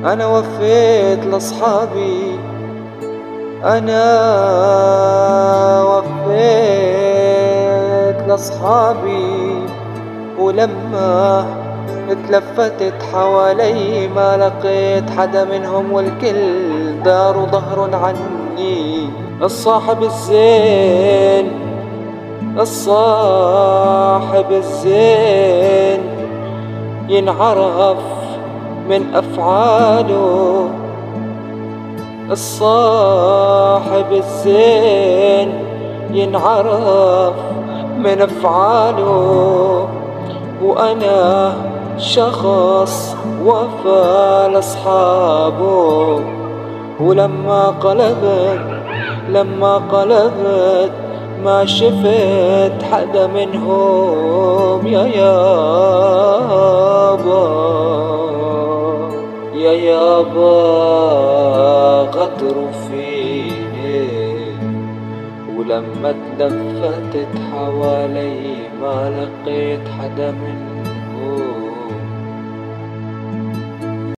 أنا وفيت لأصحابي، أنا وفيت لأصحابي، ولما اتلفتت حوالي ما لقيت حدا منهم، والكل دار ظهر عني. الصاحب الزين، الصاحب الزين ينعرف من أفعاله، الصاحب الزين ينعرف من أفعاله. وأنا شخص وفى لأصحابه، ولما قلبت ما شفت حدا منهم. يا يابا غدروا فيني، ولما اتلفتت حوالي ما لقيت حدا منهم.